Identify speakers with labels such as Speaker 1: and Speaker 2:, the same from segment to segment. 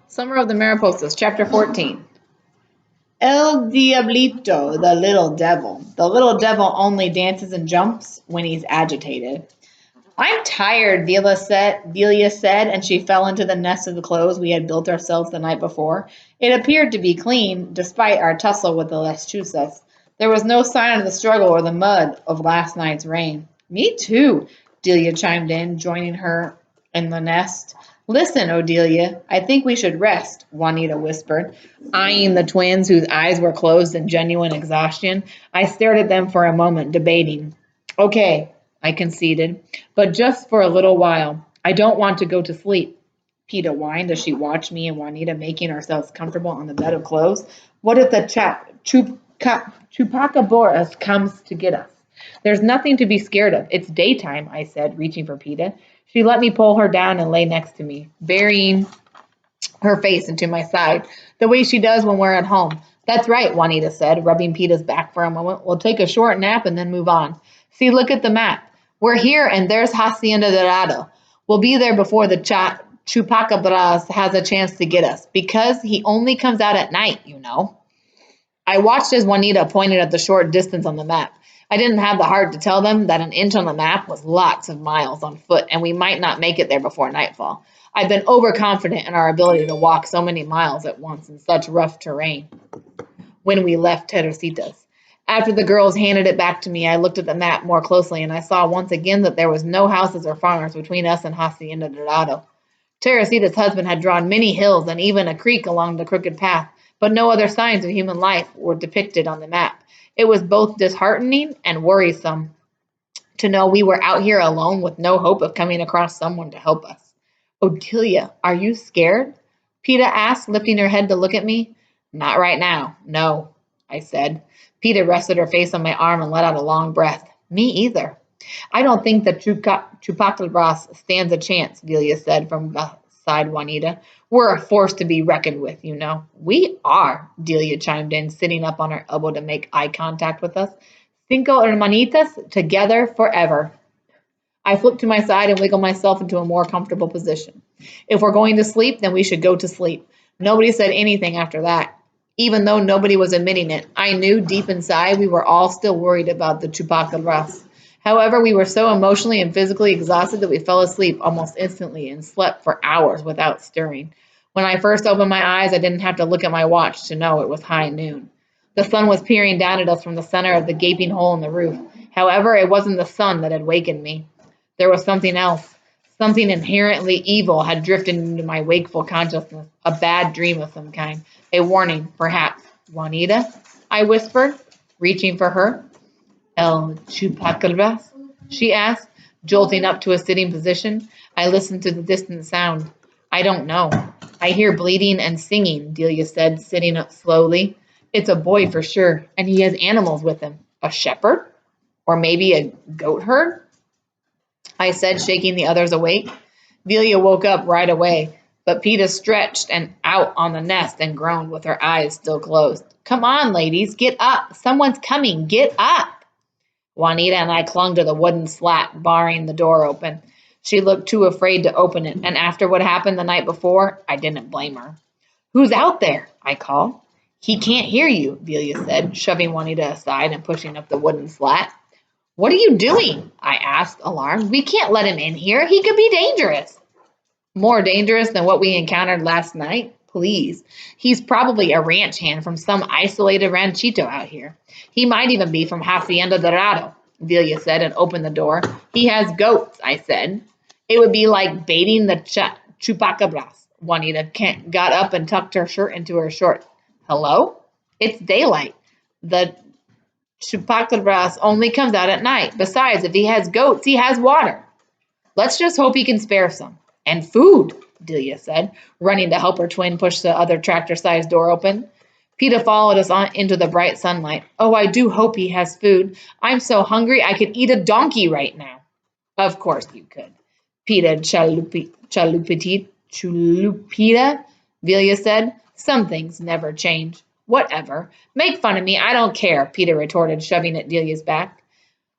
Speaker 1: Summer of the Mariposas, Chapter 14.
Speaker 2: El Diablito, the little devil. The little devil only dances and jumps when he's agitated. I'm tired, Delia said, and she fell into the nest of the clothes we had built ourselves the night before. It appeared to be clean, despite our tussle with the lechuzas. There was no sign of the struggle or the mud of last night's rain. Me too, Delia chimed in, joining her in the nest. Listen, Odelia, I think we should rest, Juanita whispered, eyeing the twins whose eyes were closed in genuine exhaustion. I stared at them for a moment, debating. Okay, I conceded, but just for a little while. I don't want to go to sleep. Peta whined as she watched me and Juanita making ourselves comfortable on the bed of clothes. What if the Chupacabras comes to get us? There's nothing to be scared of. It's daytime, I said, reaching for Peta. She let me pull her down and lay next to me, burying her face into my side, the way she does when we're at home. That's right, Juanita said, rubbing Peta's back for a moment. We'll take a short nap and then move on. See, look at the map. We're here and there's Hacienda Dorado. We'll be there before the Chupacabras has a chance to get us, because he only comes out at night, you know. I watched as Juanita pointed at the short distance on the map. I didn't have the heart to tell them that an inch on the map was lots of miles on foot, and we might not make it there before nightfall. I've been overconfident in our ability to walk so many miles at once in such rough terrain when we left Teresitas. After the girls handed it back to me, I looked at the map more closely, and I saw once again that there was no houses or farms between us and Hacienda Dorado. Teresita's husband had drawn many hills and even a creek along the crooked path, but no other signs of human life were depicted on the map. It was both disheartening and worrisome to know we were out here alone with no hope of coming across someone to help us. Odelia, are you scared? Peta asked, lifting her head to look at me. Not right now, no, I said. Peta rested her face on my arm and let out a long breath. Me either. I don't think that Chupacabras stands a chance, Delia said from beside Juanita. We're a force to be reckoned with, you know. We are, Delia chimed in, sitting up on her elbow to make eye contact with us. Cinco hermanitas, together forever. I flipped to my side and wiggled myself into a more comfortable position. If we're going to sleep, then we should go to sleep. Nobody said anything after that. Even though nobody was admitting it, I knew deep inside we were all still worried about the Chupacabras. However, we were so emotionally and physically exhausted that we fell asleep almost instantly and slept for hours without stirring. When I first opened my eyes, I didn't have to look at my watch to know it was high noon. The sun was peering down at us from the center of the gaping hole in the roof. However, it wasn't the sun that had wakened me. There was something else. Something inherently evil had drifted into my wakeful consciousness, a bad dream of some kind, a warning, perhaps. Juanita? I whispered, reaching for her. El Chupacabras? She asked, jolting up to a sitting position. I listened to the distant sound. I don't know. I hear bleating and singing, Delia said, sitting up slowly. It's a boy for sure, and he has animals with him. A shepherd? Or maybe a goat herd? I said, shaking the others awake. Delia woke up right away, but Peta stretched and out on the nest and groaned with her eyes still closed. Come on, ladies, get up. Someone's coming. Get up. Juanita and I clung to the wooden slat, barring the door open. She looked too afraid to open it, and after what happened the night before, I didn't blame her. Who's out there? I called. He can't hear you, Delia said, shoving Juanita aside and pushing up the wooden slat. What are you doing? I asked, alarmed. We can't let him in here. He could be dangerous. More dangerous than what we encountered last night? Please. He's probably a ranch hand from some isolated ranchito out here. He might even be from Hacienda Dorado, Delia said and opened the door. He has goats, I said. It would be like baiting the chupacabras. Juanita got up and tucked her shirt into her shorts. Hello? It's daylight. The Chupacabras only comes out at night. Besides, if he has goats, he has water. Let's just hope he can spare some. And food, Delia said, running to help her twin push the other tractor-sized door open. Peta followed us on into the bright sunlight. Oh, I do hope he has food. I'm so hungry I could eat a donkey right now. Of course you could. Peta Chulupita, Delia said. Some things never change. Whatever. Make fun of me. I don't care, Peta retorted, shoving at Delia's back.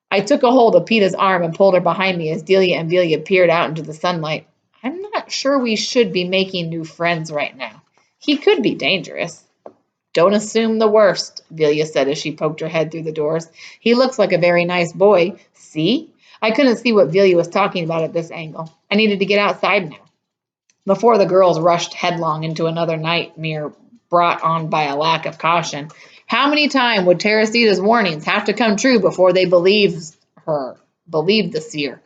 Speaker 2: I took a hold of Peta's arm and pulled her behind me as Delia and Delia peered out into the sunlight. I'm not sure we should be making new friends right now. He could be dangerous. Don't assume the worst, Velia said as she poked her head through the doors. He looks like a very nice boy. See? I couldn't see what Velia was talking about at this angle. I needed to get outside now. Before the girls rushed headlong into another nightmare brought on by a lack of caution. How many times would Teresita's warnings have to come true before they believed the seer?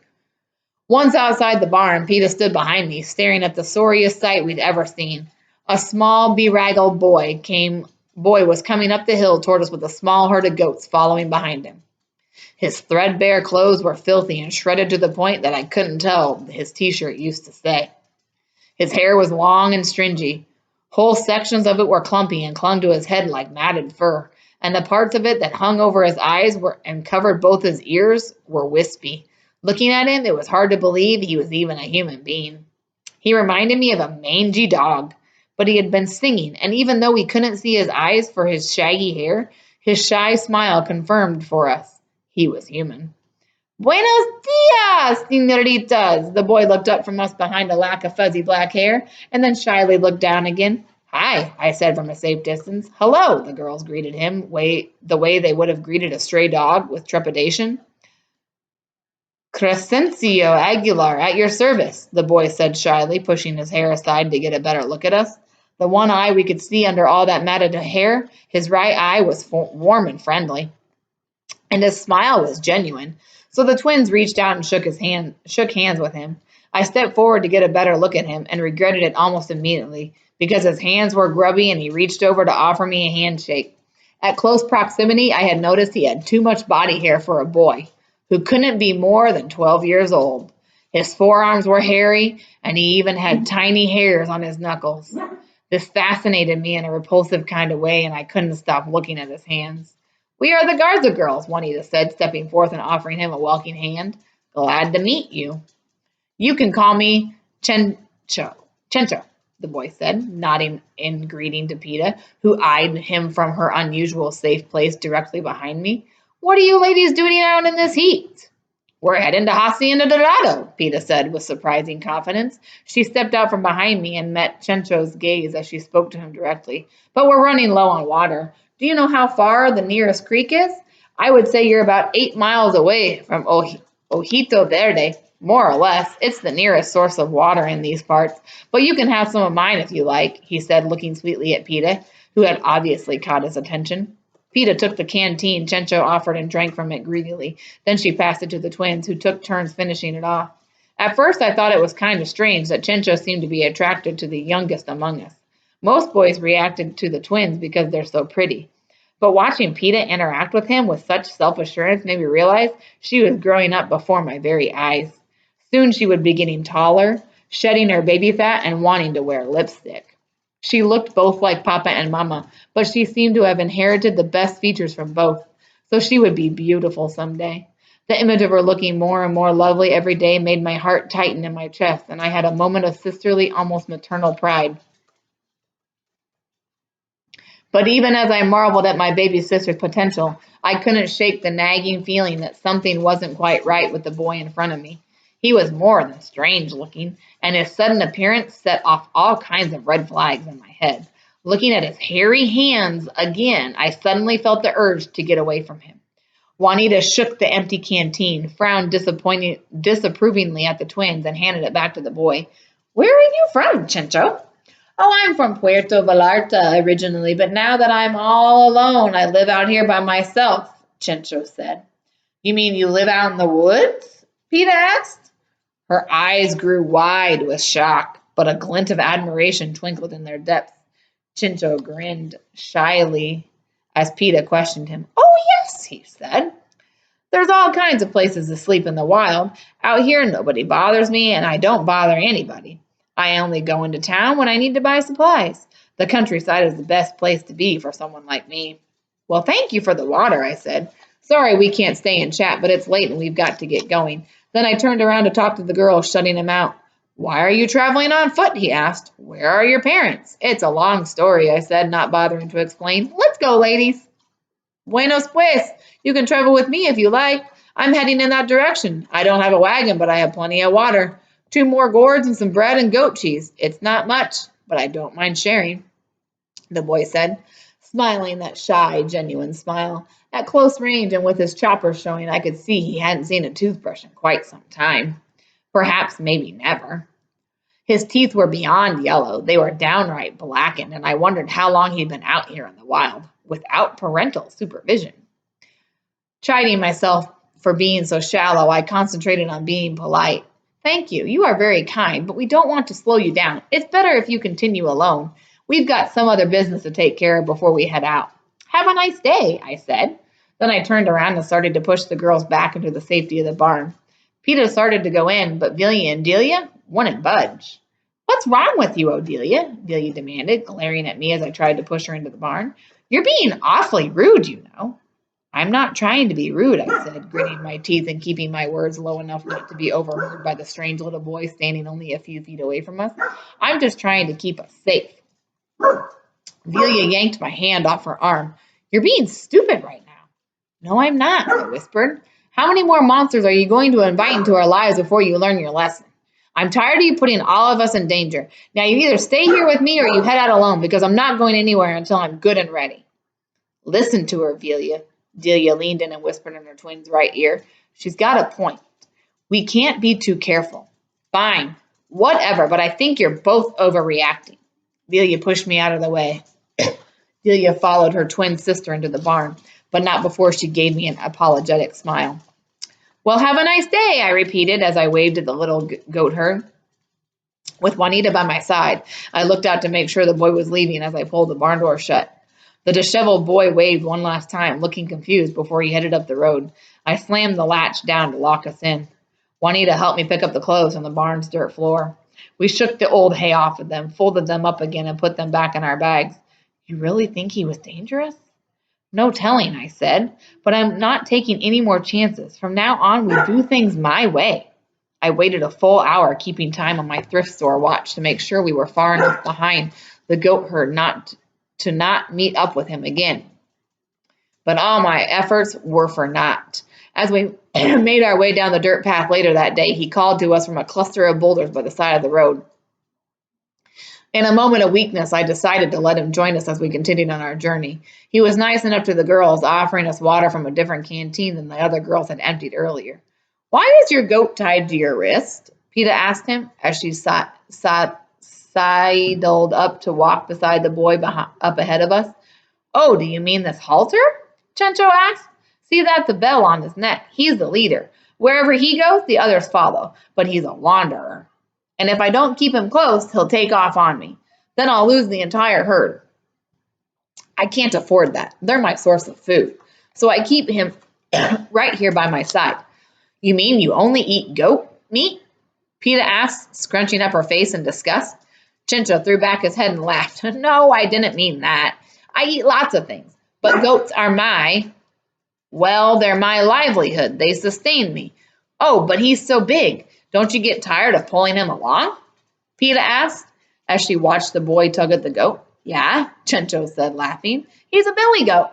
Speaker 2: Once outside the barn, Peeta stood behind me, staring at the sorriest sight we'd ever seen. A small, bedraggled boy was coming up the hill toward us with a small herd of goats following behind him. His threadbare clothes were filthy and shredded to the point that I couldn't tell his t-shirt used to say. His hair was long and stringy. Whole sections of it were clumpy and clung to his head like matted fur, and the parts of it that hung over his eyes and covered both his ears were wispy. Looking at him, it was hard to believe he was even a human being. He reminded me of a mangy dog, but he had been singing, and even though we couldn't see his eyes for his shaggy hair, his shy smile confirmed for us he was human. Buenos dias, señoritas. The boy looked up from us behind a lack of fuzzy black hair, and then shyly looked down again. Hi, I said from a safe distance. Hello, the girls greeted him, the way they would have greeted a stray dog, with trepidation. Crescencio Aguilar, at your service, the boy said shyly, pushing his hair aside to get a better look at us. The one eye we could see under all that matted hair, his right eye was warm and friendly, and his smile was genuine. So the twins reached out and shook hands with him. I stepped forward to get a better look at him and regretted it almost immediately because his hands were grubby and he reached over to offer me a handshake. At close proximity, I had noticed he had too much body hair for a boy who couldn't be more than 12 years old. His forearms were hairy, and he even had tiny hairs on his knuckles. This fascinated me in a repulsive kind of way, and I couldn't stop looking at his hands. We are the Garza girls, Juanita said, stepping forth and offering him a welcoming hand. Glad to meet you. You can call me Chencho, the boy said, nodding in greeting to Peeta, who eyed him from her unusual safe place directly behind me. What are you ladies doing out in this heat? We're heading to Hacienda Dorado, Peeta said with surprising confidence. She stepped out from behind me and met Chencho's gaze as she spoke to him directly. But we're running low on water. Do you know how far the nearest creek is? I would say you're about 8 miles away from Ojito Verde, more or less. It's the nearest source of water in these parts. But you can have some of mine if you like, he said, looking sweetly at Peeta, who had obviously caught his attention. Peeta took the canteen Chencho offered and drank from it greedily. Then she passed it to the twins, who took turns finishing it off. At first, I thought it was kind of strange that Chencho seemed to be attracted to the youngest among us. Most boys reacted to the twins because they're so pretty. But watching Peeta interact with him with such self-assurance made me realize she was growing up before my very eyes. Soon she would be getting taller, shedding her baby fat, and wanting to wear lipstick. She looked both like Papa and Mama, but she seemed to have inherited the best features from both, so she would be beautiful someday. The image of her looking more and more lovely every day made my heart tighten in my chest, and I had a moment of sisterly, almost maternal pride. But even as I marveled at my baby sister's potential, I couldn't shake the nagging feeling that something wasn't quite right with the boy in front of me. He was more than strange looking, and his sudden appearance set off all kinds of red flags in my head. Looking at his hairy hands again, I suddenly felt the urge to get away from him. Juanita shook the empty canteen, frowned disapprovingly at the twins, and handed it back to the boy. Where are you from, Chencho? Oh, I'm from Puerto Vallarta originally, but now that I'm all alone, I live out here by myself, Chencho said. You mean you live out in the woods? Peeta asked. Her eyes grew wide with shock, but a glint of admiration twinkled in their depths. Chincho grinned shyly as Peeta questioned him. Oh, yes, he said. There's all kinds of places to sleep in the wild. Out here, nobody bothers me, and I don't bother anybody. I only go into town when I need to buy supplies. The countryside is the best place to be for someone like me. Well, thank you for the water, I said. Sorry we can't stay and chat, but it's late and we've got to get going. Then I turned around to talk to the girl, shutting him out. Why are you traveling on foot? He asked. Where are your parents? It's a long story, I said, not bothering to explain. Let's go, ladies. Buenos pues. You can travel with me if you like. I'm heading in that direction. I don't have a wagon, but I have plenty of water. 2 more gourds and some bread and goat cheese. It's not much, but I don't mind sharing, the boy said, smiling that shy, genuine smile. At close range and with his chopper showing, I could see he hadn't seen a toothbrush in quite some time. Perhaps maybe never. His teeth were beyond yellow. They were downright blackened, and I wondered how long he'd been out here in the wild, without parental supervision. Chiding myself for being so shallow, I concentrated on being polite. Thank you. You are very kind, but we don't want to slow you down. It's better if you continue alone. We've got some other business to take care of before we head out. Have a nice day, I said. Then I turned around and started to push the girls back into the safety of the barn. Peter started to go in, but Villia and Delia wouldn't budge. What's wrong with you, Odelia? Delia demanded, glaring at me as I tried to push her into the barn. You're being awfully rude, you know. I'm not trying to be rude, I said, gritting my teeth and keeping my words low enough not to be overheard by the strange little boy standing only a few feet away from us. I'm just trying to keep us safe. Delia yanked my hand off her arm. You're being stupid right now. No, I'm not, I whispered. How many more monsters are you going to invite into our lives before you learn your lesson? I'm tired of you putting all of us in danger. Now you either stay here with me or you head out alone because I'm not going anywhere until I'm good and ready. Listen to her, Delia. Delia leaned in and whispered in her twin's right ear. She's got a point. We can't be too careful. Fine. Whatever, but I think you're both overreacting. Delia pushed me out of the way. Delia followed her twin sister into the barn, but not before she gave me an apologetic smile. Well, have a nice day, I repeated as I waved at the little goat herd. With Juanita by my side, I looked out to make sure the boy was leaving as I pulled the barn door shut. The disheveled boy waved one last time, looking confused before he headed up the road. I slammed the latch down to lock us in. Juanita helped me pick up the clothes on the barn's dirt floor. We shook the old hay off of them, folded them up again, and put them back in our bags. You really think he was dangerous? No telling, I said, but I'm not taking any more chances. From now on, we do things my way. I waited a full hour, keeping time on my thrift store watch to make sure we were far enough behind the goat herd not meet up with him again. But all my efforts were for naught. As we made our way down the dirt path later that day, he called to us from a cluster of boulders by the side of the road. In a moment of weakness, I decided to let him join us as we continued on our journey. He was nice enough to the girls, offering us water from a different canteen than the other girls had emptied earlier. Why is your goat tied to your wrist? Peta asked him as she sidled up to walk beside the boy up ahead of us. Oh, do you mean this halter? Chencho asked. See, that's a bell on his neck. He's the leader. Wherever he goes, the others follow, but he's a wanderer. And if I don't keep him close, he'll take off on me. Then I'll lose the entire herd. I can't afford that. They're my source of food. So I keep him right here by my side. You mean you only eat goat meat? Peta asked, scrunching up her face in disgust. Chincho threw back his head and laughed. No, I didn't mean that. I eat lots of things, but goats are they're my livelihood. They sustain me. Oh, but he's so big. Don't you get tired of pulling him along? Peta asked as she watched the boy tug at the goat. Yeah, Chincho said, laughing. He's a billy goat.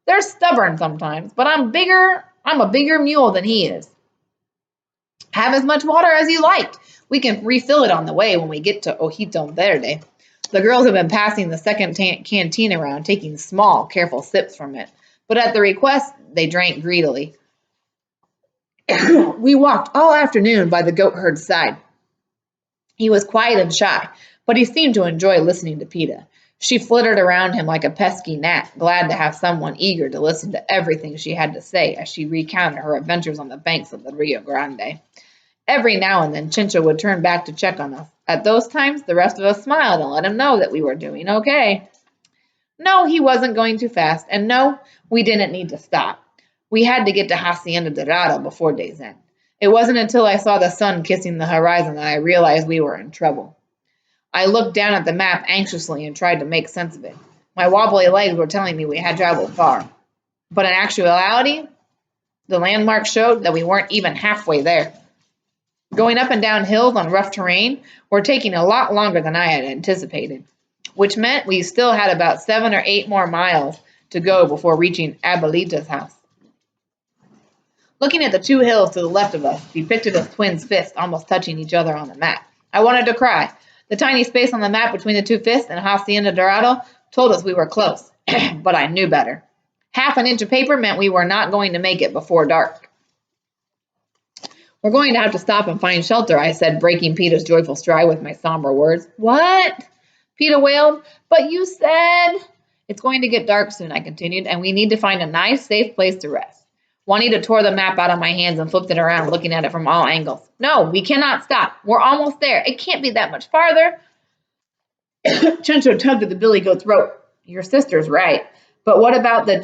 Speaker 2: They're stubborn sometimes, but I'm a bigger mule than he is. Have as much water as you like. We can refill it on the way when we get to Ojito Verde. The girls have been passing the second canteen around, taking small, careful sips from it. But at the request, they drank greedily. We walked all afternoon by the goat herd's side. He was quiet and shy, but he seemed to enjoy listening to Peta. She flittered around him like a pesky gnat, glad to have someone eager to listen to everything she had to say as she recounted her adventures on the banks of the Rio Grande. Every now and then, Chincho would turn back to check on us. At those times, the rest of us smiled and let him know that we were doing okay. No, he wasn't going too fast, and no, we didn't need to stop. We had to get to Hacienda Dorado before day's end. It wasn't until I saw the sun kissing the horizon that I realized we were in trouble. I looked down at the map anxiously and tried to make sense of it. My wobbly legs were telling me we had traveled far. But in actuality, the landmarks showed that we weren't even halfway there. Going up and down hills on rough terrain were taking a lot longer than I had anticipated, which meant we still had about 7 or 8 more miles to go before reaching Abuelita's house. Looking at the two hills to the left of us, depicted as twins' fists almost touching each other on the map. I wanted to cry. The tiny space on the map between the two fists and Hacienda Dorado told us we were close, but I knew better. Half an inch of paper meant we were not going to make it before dark. We're going to have to stop and find shelter, I said, breaking Peeta's joyful stride with my somber words. What? Peeta wailed. But you said... It's going to get dark soon, I continued, and we need to find a nice, safe place to rest. Juanita tore the map out of my hands and flipped it around, looking at it from all angles. No, we cannot stop. We're almost there. It can't be that much farther. Chencho tugged at the billy goat's throat. Your sister's right. But what about the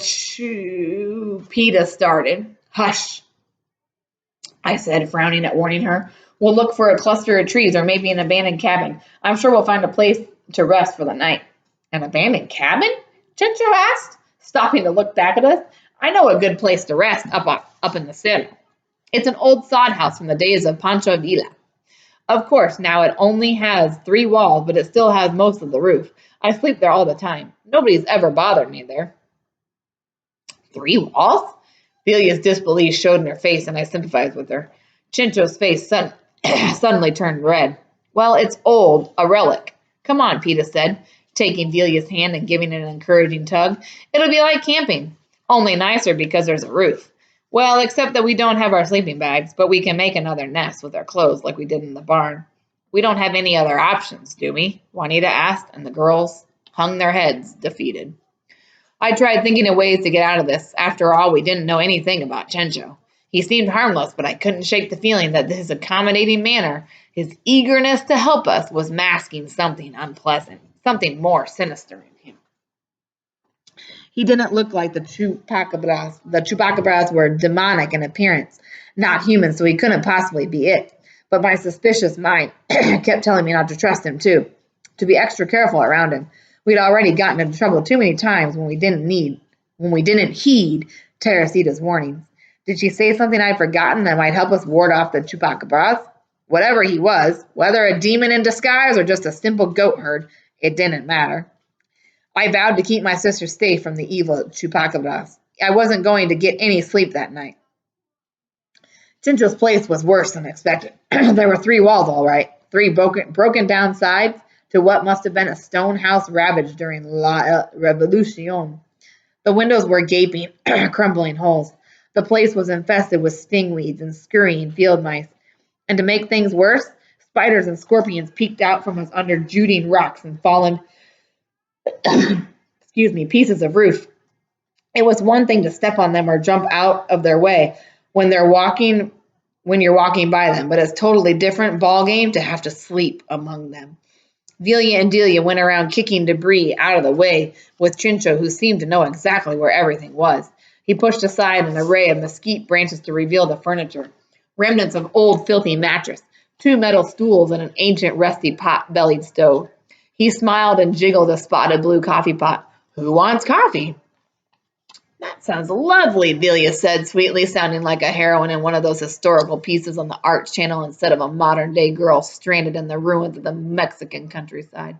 Speaker 2: Peeta started? Hush, I said, frowning at warning her. We'll look for a cluster of trees or maybe an abandoned cabin. I'm sure we'll find a place to rest for the night. An abandoned cabin? Chencho asked, stopping to look back at us. I know a good place to rest up in the city. It's an old sod house from the days of Pancho Villa. Of course, now it only has 3 walls, but it still has most of the roof. I sleep there all the time. Nobody's ever bothered me there. 3 walls? Velia's disbelief showed in her face, and I sympathized with her. Chincho's face suddenly turned red. Well, it's old, a relic. Come on, Peeta said, taking Velia's hand and giving it an encouraging tug. It'll be like camping, only nicer because there's a roof. Well, except that we don't have our sleeping bags, but we can make another nest with our clothes like we did in the barn. We don't have any other options, do we? Juanita asked, and the girls hung their heads, defeated. I tried thinking of ways to get out of this. After all, we didn't know anything about Chencho. He seemed harmless, but I couldn't shake the feeling that his accommodating manner, his eagerness to help us, was masking something unpleasant, something more sinister in him. He didn't look like the chupacabras. The chupacabras were demonic in appearance, not human, so he couldn't possibly be it. But my suspicious mind kept telling me not to trust him, too, to be extra careful around him. We'd already gotten into trouble too many times when we didn't heed Teresita's warnings. Did she say something I'd forgotten that might help us ward off the chupacabras? Whatever he was, whether a demon in disguise or just a simple goat herd, it didn't matter. I vowed to keep my sister safe from the evil chupacabras. I wasn't going to get any sleep that night. Chincho's place was worse than expected. There were 3 walls, all right, 3 broken down sides to what must have been a stone house ravaged during La Revolucion. The windows were gaping, crumbling holes. The place was infested with stingweeds and scurrying field mice. And to make things worse, spiders and scorpions peeked out from under jutting rocks and fallen pieces of roof. It was one thing to step on them or jump out of their way when you're walking by them, but it's a totally different ballgame to have to sleep among them. Velia and Delia went around kicking debris out of the way with Chincho, who seemed to know exactly where everything was. He pushed aside an array of mesquite branches to reveal the furniture, remnants of old filthy mattress, 2 metal stools, and an ancient rusty pot-bellied stove. He smiled and jiggled a spotted blue coffee pot. Who wants coffee? That sounds lovely, Velia said, sweetly, sounding like a heroine in one of those historical pieces on the Arts Channel instead of a modern-day girl stranded in the ruins of the Mexican countryside.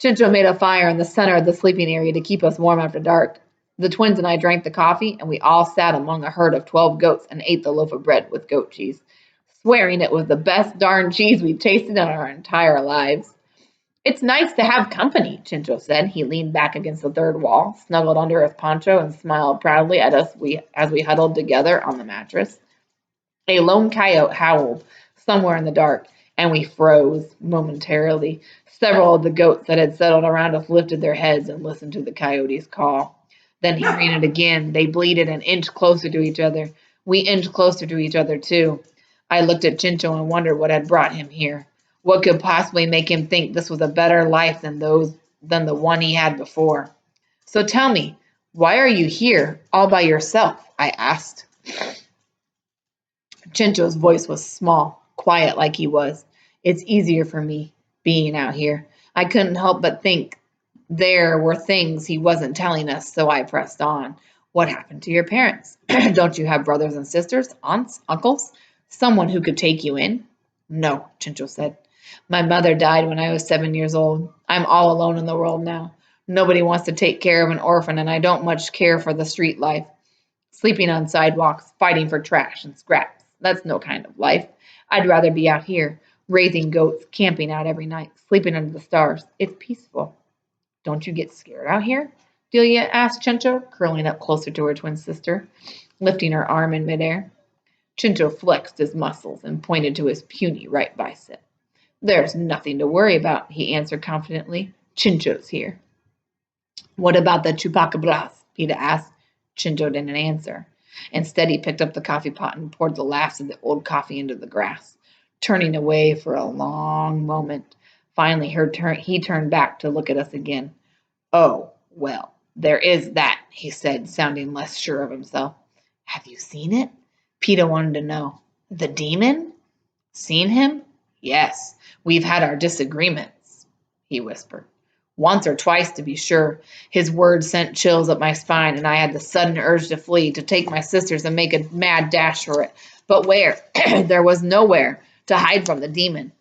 Speaker 2: Chincho made a fire in the center of the sleeping area to keep us warm after dark. The twins and I drank the coffee, and we all sat among a herd of 12 goats and ate the loaf of bread with goat cheese, swearing it was the best darn cheese we'd tasted in our entire lives. It's nice to have company, Chincho said. He leaned back against the third wall, snuggled under his poncho, and smiled proudly at us as we huddled together on the mattress. A lone coyote howled somewhere in the dark, and we froze momentarily. Several of the goats that had settled around us lifted their heads and listened to the coyote's call. Then hearing it again, they bleated and inched closer to each other. We inched closer to each other, too. I looked at Chincho and wondered what had brought him here. What could possibly make him think this was a better life than the one he had before? So tell me, why are you here all by yourself? I asked. Chincho's voice was small, quiet like he was. It's easier for me, being out here. I couldn't help but think there were things he wasn't telling us, so I pressed on. What happened to your parents? Don't you have brothers and sisters, aunts, uncles? Someone who could take you in? No, Chincho said. My mother died when I was 7 years old. I'm all alone in the world now. Nobody wants to take care of an orphan, and I don't much care for the street life. sleeping on sidewalks, fighting for trash and scraps. That's no kind of life. I'd rather be out here, raising goats, camping out every night, sleeping under the stars. It's peaceful. Don't you get scared out here? Delia asked Chincho, curling up closer to her twin sister, lifting her arm in midair. Chincho flexed his muscles and pointed to his puny right bicep. There's nothing to worry about, he answered confidently. Chincho's here. What about the chupacabras? Peter asked. Chincho didn't answer. Instead, he picked up the coffee pot and poured the last of the old coffee into the grass, turning away for a long moment. Finally, he turned back to look at us again. Oh, well, there is that, he said, sounding less sure of himself. Have you seen it? Peter wanted to know. The demon? Seen him? Yes, we've had our disagreements, he whispered. Once or twice, to be sure. His words sent chills up my spine, and I had the sudden urge to flee, to take my sisters and make a mad dash for it. But where? There was nowhere to hide from the demon.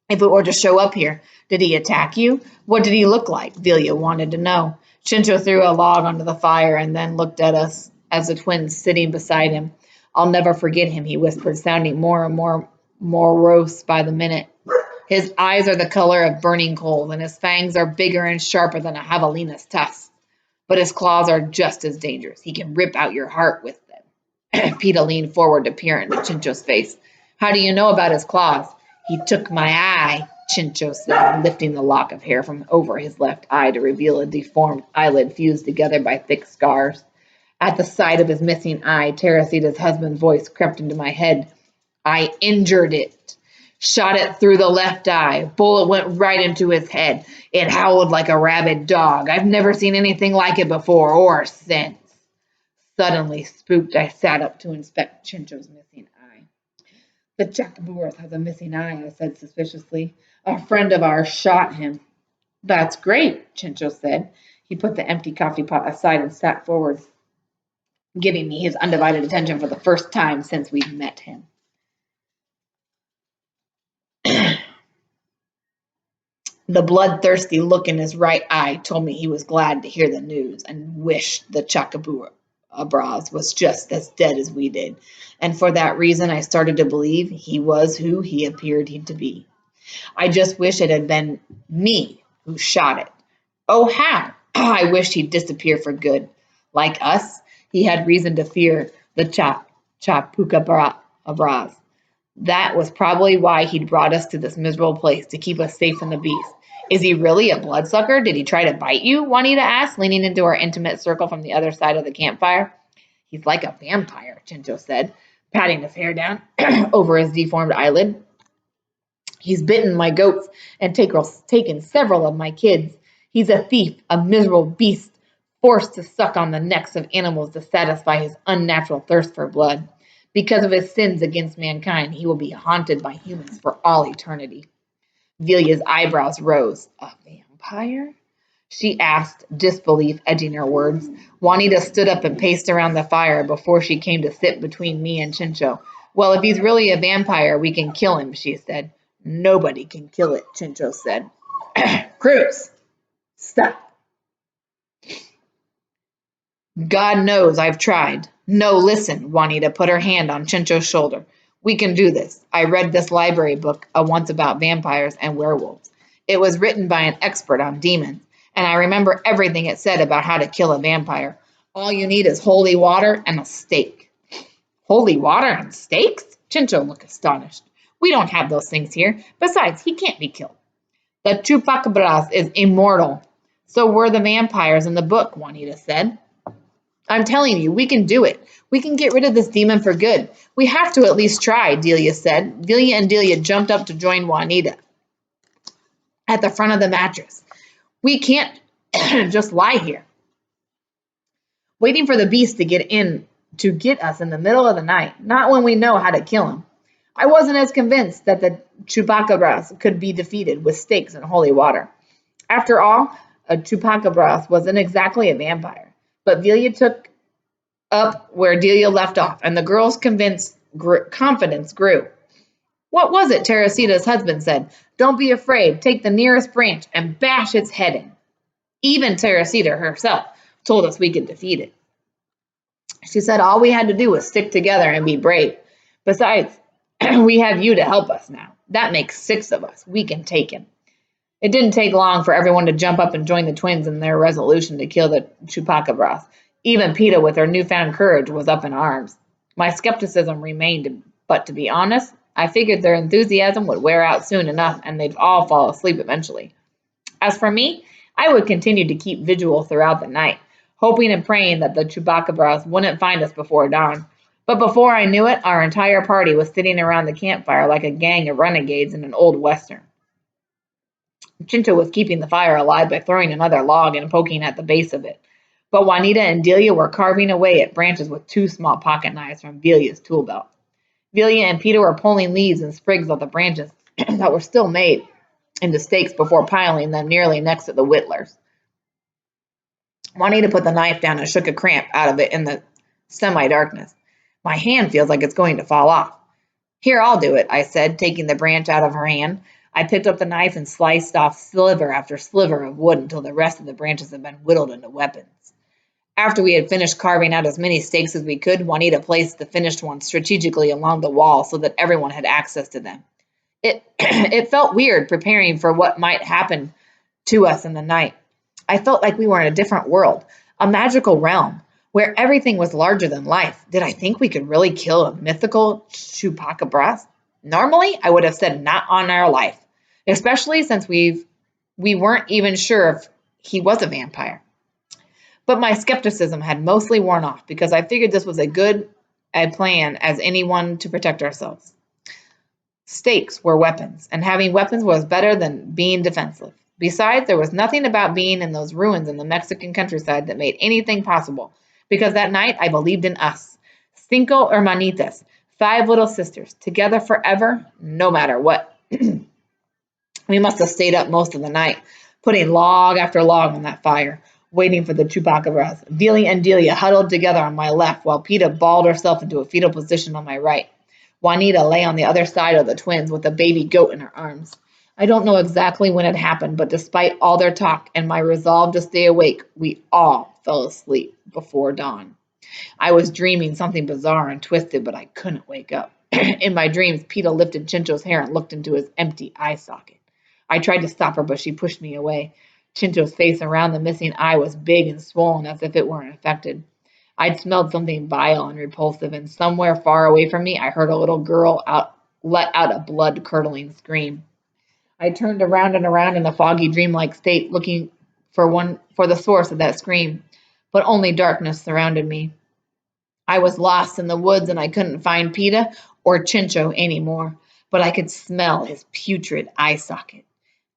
Speaker 2: If it were to show up here, did he attack you? What did he look like? Delia wanted to know. Chincho threw a log onto the fire and then looked at us as the twins sitting beside him. I'll never forget him, he whispered, sounding more and more morose by the minute. His eyes are the color of burning coals, and his fangs are bigger and sharper than a javelina's tusks. But his claws are just as dangerous. He can rip out your heart with them. Peter leaned forward to peer into Chincho's face. How do you know about his claws? He took my eye, Chincho said, lifting the lock of hair from over his left eye to reveal a deformed eyelid fused together by thick scars. At the sight of his missing eye, Teresita's husband's voice crept into my head. I injured it. Shot it through the left eye. Bullet went right into his head. It howled like a rabid dog. I've never seen anything like it before or since. Suddenly spooked, I sat up to inspect Chincho's missing eye. The Chacaburas has a missing eye, I said suspiciously. A friend of ours shot him. That's great, Chincho said. He put the empty coffee pot aside and sat forward, giving me his undivided attention for the first time since we'd met him. The bloodthirsty look in his right eye told me he was glad to hear the news and wished the Chacabras was just as dead as we did. And for that reason, I started to believe he was who he appeared to be. I just wish it had been me who shot it. Oh, how? I wished he'd disappear for good. Like us, he had reason to fear the Chapukabras. That was probably why he'd brought us to this miserable place, to keep us safe from the beast. Is he really a bloodsucker? Did he try to bite you? Juanita asked, leaning into our intimate circle from the other side of the campfire. He's like a vampire, Chincho said, patting his hair down over his deformed eyelid. He's bitten my goats and taken several of my kids. He's a thief, a miserable beast, forced to suck on the necks of animals to satisfy his unnatural thirst for blood. Because of his sins against mankind, he will be haunted by humans for all eternity. Delia's eyebrows rose. A vampire? She asked, disbelief edging her words. Juanita stood up and paced around the fire before she came to sit between me and Chincho. Well, if he's really a vampire, we can kill him, she said. Nobody can kill it, Chincho said. Cruz, stop. God knows I've tried. No, listen, Juanita put her hand on Chincho's shoulder. We can do this. I read this library book once about vampires and werewolves. It was written by an expert on demons, and I remember everything it said about how to kill a vampire. All you need is holy water and a stake. Holy water and stakes? Chincho looked astonished. We don't have those things here. Besides, he can't be killed. The Chupacabras is immortal. So were the vampires in the book, Juanita said. I'm telling you, we can do it. We can get rid of this demon for good. We have to at least try, Delia said. Delia and Delia jumped up to join Juanita at the front of the mattress. We can't just lie here, waiting for the beast to get us in the middle of the night, not when we know how to kill him. I wasn't as convinced that the Chupacabras could be defeated with stakes and holy water. After all, a Chupacabras wasn't exactly a vampire. But Delia took up where Delia left off, and the girls' confidence grew. What was it? Teresita's husband said. Don't be afraid. Take the nearest branch and bash its head in. Even Teresita herself told us we could defeat it. She said all we had to do was stick together and be brave. Besides, we have you to help us now. That makes 6 of us. We can take him. It didn't take long for everyone to jump up and join the twins in their resolution to kill the chupacabras. Even Peta, with her newfound courage, was up in arms. My skepticism remained, but to be honest, I figured their enthusiasm would wear out soon enough and they'd all fall asleep eventually. As for me, I would continue to keep vigil throughout the night, hoping and praying that the chupacabras wouldn't find us before dawn. But before I knew it, our entire party was sitting around the campfire like a gang of renegades in an old western. Chinto was keeping the fire alive by throwing another log and poking at the base of it. But Juanita and Delia were carving away at branches with 2 small pocket knives from Velia's tool belt. Velia and Peter were pulling leaves and sprigs off the branches that were still made into stakes before piling them nearly next to the whittlers. Juanita put the knife down and shook a cramp out of it in the semi-darkness. My hand feels like it's going to fall off. Here, I'll do it, I said, taking the branch out of her hand. I picked up the knife and sliced off sliver after sliver of wood until the rest of the branches had been whittled into weapons. After we had finished carving out as many stakes as we could, Juanita placed the finished ones strategically along the wall so that everyone had access to them. It felt weird preparing for what might happen to us in the night. I felt like we were in a different world, a magical realm, where everything was larger than life. Did I think we could really kill a mythical chupacabras? Normally, I would have said not on our life, especially since we weren't even sure if he was a vampire. But my skepticism had mostly worn off because I figured this was as good a plan as anyone to protect ourselves. Stakes were weapons, and having weapons was better than being defensive. Besides, there was nothing about being in those ruins in the Mexican countryside that made anything possible, because that night I believed in us. 5 hermanitas, 5 little sisters, together forever, no matter what. We must have stayed up most of the night, putting log after log on that fire, waiting for the chupacabras. Velia and Delia huddled together on my left, while Peta balled herself into a fetal position on my right. Juanita lay on the other side of the twins with a baby goat in her arms. I don't know exactly when it happened, but despite all their talk and my resolve to stay awake, we all fell asleep before dawn. I was dreaming something bizarre and twisted, but I couldn't wake up. In my dreams, Peta lifted Chincho's hair and looked into his empty eye socket. I tried to stop her, but she pushed me away. Chincho's face around the missing eye was big and swollen as if it were infected. I'd smelled something vile and repulsive, and somewhere far away from me, I heard a little girl let out a blood-curdling scream. I turned around and around in a foggy, dreamlike state, looking for the source of that scream, but only darkness surrounded me. I was lost in the woods, and I couldn't find Peta or Chincho anymore, but I could smell his putrid eye socket.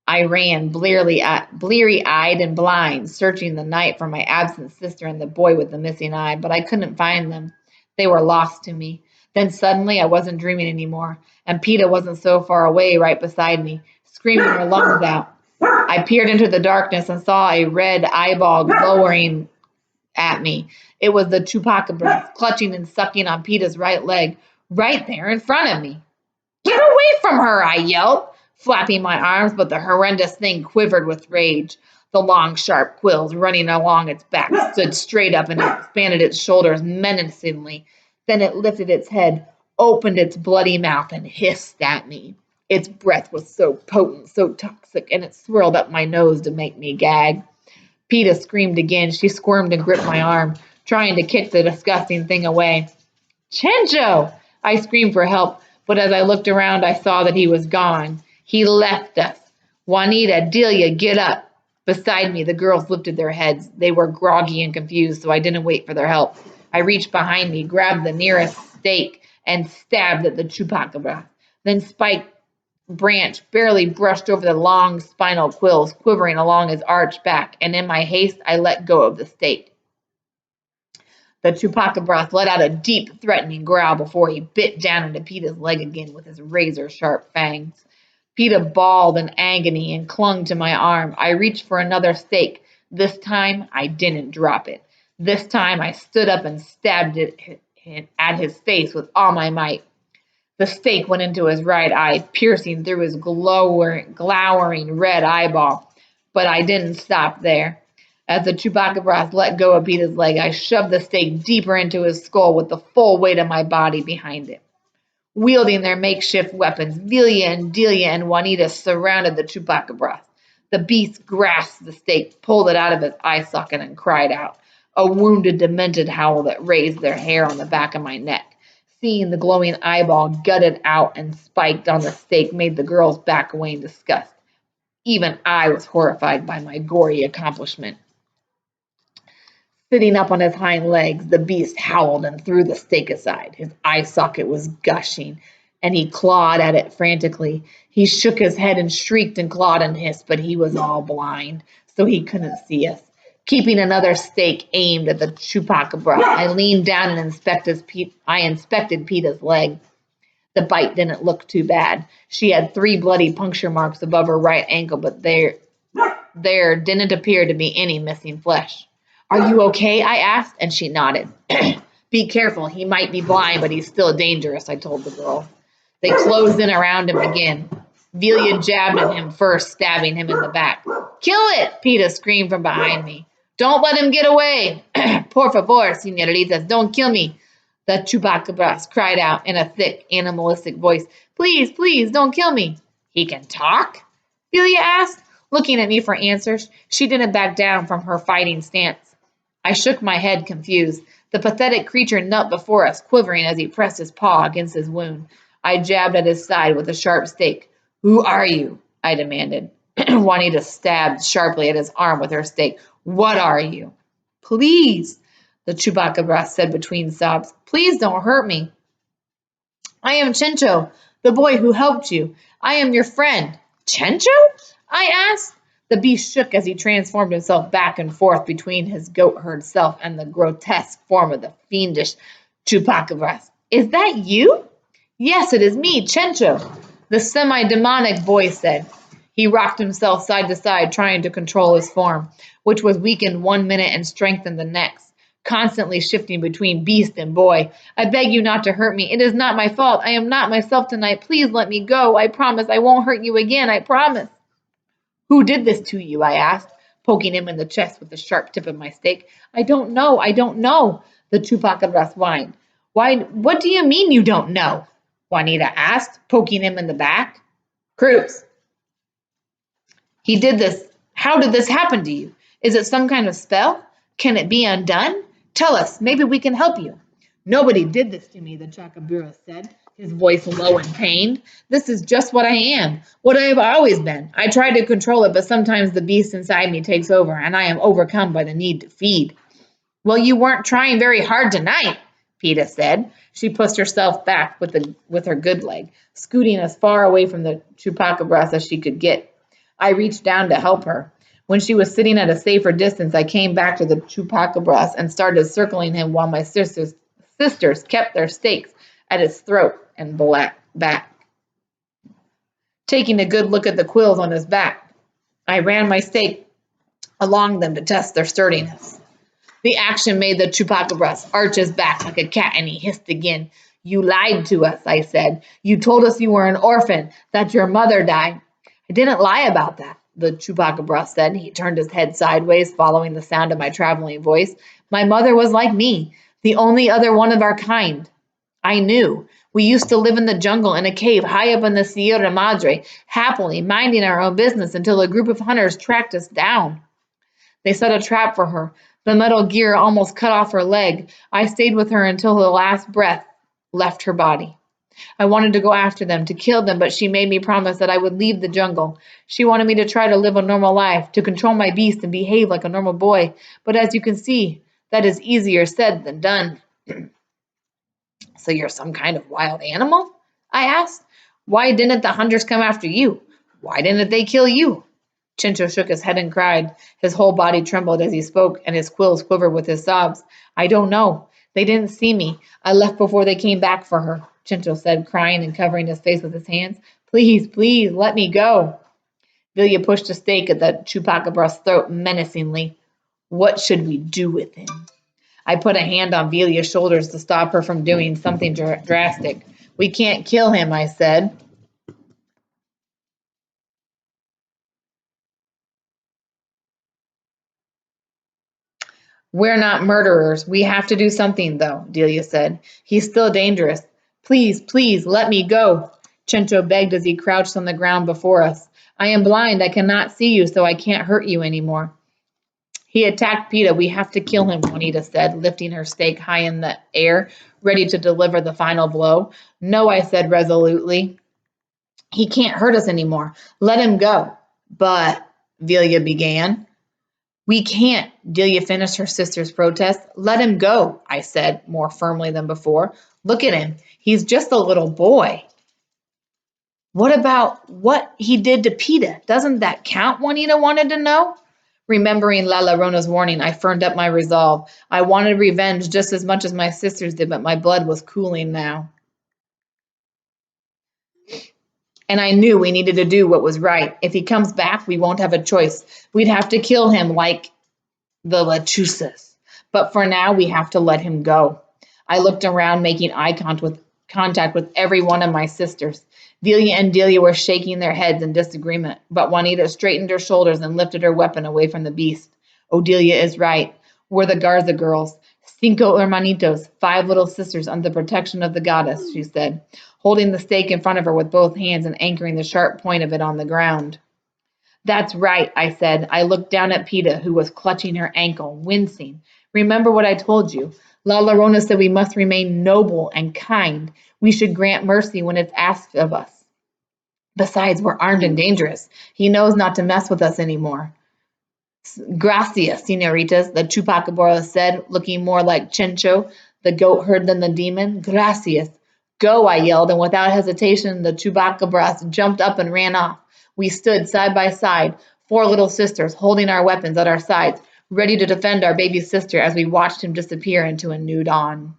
Speaker 2: I ran, bleary-eyed and blind, searching the night for my absent sister and the boy with the missing eye, but I couldn't find them. They were lost to me. Then suddenly I wasn't dreaming anymore, and Peta wasn't so far away right beside me, screaming her lungs out. I peered into the darkness and saw a red eyeball glowering at me. It was the chupacabra, clutching and sucking on Peta's right leg, right there in front of me. Get away from her, I yelled, flapping my arms, but the horrendous thing quivered with rage. The long, sharp quills running along its back stood straight up and expanded its shoulders menacingly. Then it lifted its head, opened its bloody mouth, and hissed at me. Its breath was so potent, so toxic, and it swirled up my nose to make me gag. Peta screamed again. She squirmed and gripped my arm, trying to kick the disgusting thing away. Chincho! I screamed for help, but as I looked around, I saw that he was gone. He left us. Juanita, Delia, get up. Beside me, the girls lifted their heads. They were groggy and confused, so I didn't wait for their help. I reached behind me, grabbed the nearest stake, and stabbed at the chupacabra. Then Spike branch barely brushed over the long spinal quills quivering along his arched back, and in my haste, I let go of the stake. The chupacabra let out a deep, threatening growl before he bit down into Peta's leg again with his razor-sharp fangs. Peta bawled in agony and clung to my arm. I reached for another stake. This time, I didn't drop it. This time, I stood up and stabbed it at his face with all my might. The stake went into his right eye, piercing through his glowering red eyeball. But I didn't stop there. As the chupacabras let go of Peter's leg, I shoved the stake deeper into his skull with the full weight of my body behind it. Wielding their makeshift weapons, Velia and Delia and Juanita surrounded the chupacabras. The beast grasped the stake, pulled it out of its eye socket, and cried out, a wounded, demented howl that raised their hair on the back of my neck. Seeing the glowing eyeball gutted out and spiked on the stake made the girls back away in disgust. Even I was horrified by my gory accomplishment. Sitting up on his hind legs, the beast howled and threw the stake aside. His eye socket was gushing, and he clawed at it frantically. He shook his head and shrieked and clawed and hissed, but he was all blind, so he couldn't see us. Keeping another stake aimed at the chupacabra, I leaned down and inspected Peta's leg. The bite didn't look too bad. She had 3 bloody puncture marks above her right ankle, but there didn't appear to be any missing flesh. Are you okay? I asked, and she nodded. Be careful. He might be blind, but he's still dangerous, I told the girl. They closed in around him again. Velia jabbed at him first, stabbing him in the back. Kill it, Peta screamed from behind me. Don't let him get away. Por favor, señoritas, don't kill me. The chupacabras cried out in a thick, animalistic voice. Please, please, don't kill me. He can talk? Velia asked, looking at me for answers. She didn't back down from her fighting stance. I shook my head, confused. The pathetic creature knelt before us, quivering as he pressed his paw against his wound. I jabbed at his side with a sharp stake. Who are you? I demanded. Juanita stabbed sharply at his arm with her stake. What are you? Please, the chupacabra said between sobs. Please don't hurt me. I am Chencho, the boy who helped you. I am your friend. Chencho? I asked. The beast shook as he transformed himself back and forth between his goat herd self and the grotesque form of the fiendish chupacabras. Is that you? Yes, it is me, Chencho, the semi-demonic voice said. He rocked himself side to side, trying to control his form, which was weakened 1 minute and strengthened the next, constantly shifting between beast and boy. I beg you not to hurt me. It is not my fault. I am not myself tonight. Please let me go. I promise I won't hurt you again. I promise. Who did this to you? I asked, poking him in the chest with the sharp tip of my stake. I don't know. I don't know, the chupacabras whined. Why, what do you mean you don't know? Juanita asked, poking him in the back. Cruz. He did this. How did this happen to you? Is it some kind of spell? Can it be undone? Tell us. Maybe we can help you. Nobody did this to me, the chupacabra said, his voice low and pained. This is just what I am, what I have always been. I try to control it, but sometimes the beast inside me takes over, and I am overcome by the need to feed. Well, you weren't trying very hard tonight, Peta said. She pushed herself back with her good leg, scooting as far away from the chupacabras as she could get. I reached down to help her. When she was sitting at a safer distance, I came back to the chupacabras and started circling him while my sisters kept their stakes at his throat and back. Taking a good look at the quills on his back, I ran my stake along them to test their sturdiness. The action made the chupacabras arch his back like a cat, and he hissed again. You lied to us, I said. You told us you were an orphan, that your mother died. I didn't lie about that, the chupacabra said. He turned his head sideways, following the sound of my traveling voice. My mother was like me, the only other one of our kind. I knew. We used to live in the jungle in a cave high up in the Sierra Madre, happily minding our own business until a group of hunters tracked us down. They set a trap for her. The metal gear almost cut off her leg. I stayed with her until the last breath left her body. I wanted to go after them, to kill them, but she made me promise that I would leave the jungle. She wanted me to try to live a normal life, to control my beast and behave like a normal boy. But as you can see, that is easier said than done. So you're some kind of wild animal? I asked. Why didn't the hunters come after you? Why didn't they kill you? Chincho shook his head and cried. His whole body trembled as he spoke, and his quills quivered with his sobs. I don't know. They didn't see me. I left before they came back for her, Chincho said, crying and covering his face with his hands. Please, please, let me go. Vilya pushed a stake at the chupacabra's throat menacingly. What should we do with him? I put a hand on Vilya's shoulders to stop her from doing something drastic. We can't kill him, I said. We're not murderers. We have to do something, though, Delia said. He's still dangerous. Please, please, let me go, Chencho begged as he crouched on the ground before us. I am blind. I cannot see you, so I can't hurt you anymore. He attacked Peta. We have to kill him, Juanita said, lifting her stake high in the air, ready to deliver the final blow. No, I said resolutely. He can't hurt us anymore. Let him go. But, Velia began. We can't, Delia finished her sister's protest. Let him go, I said, more firmly than before. Look at him. He's just a little boy. What about what he did to Peta? Doesn't that count? Juanita wanted to know. Remembering La Llorona's warning, I firmed up my resolve. I wanted revenge just as much as my sisters did, but my blood was cooling now. And I knew we needed to do what was right. If he comes back, we won't have a choice. We'd have to kill him like the lechuzas. But for now, we have to let him go. I looked around, making contact with every one of my sisters. Velia and Delia were shaking their heads in disagreement, but Juanita straightened her shoulders and lifted her weapon away from the beast. Odelia is right. We're the Garza girls. Cinco hermanitos, 5 little sisters under the protection of the goddess, she said, holding the stake in front of her with both hands and anchoring the sharp point of it on the ground. That's right, I said. I looked down at Peta, who was clutching her ankle, wincing. Remember what I told you. La Llorona said we must remain noble and kind. We should grant mercy when it's asked of us. Besides, we're armed and dangerous. He knows not to mess with us anymore. Gracias, señoritas, the Chupacabra said, looking more like Chencho, the goat herd, than the demon. Gracias. Go, I yelled, and without hesitation, the Chupacabras jumped up and ran off. We stood side by side, 4 little sisters, holding our weapons at our sides, ready to defend our baby sister as we watched him disappear into a new dawn.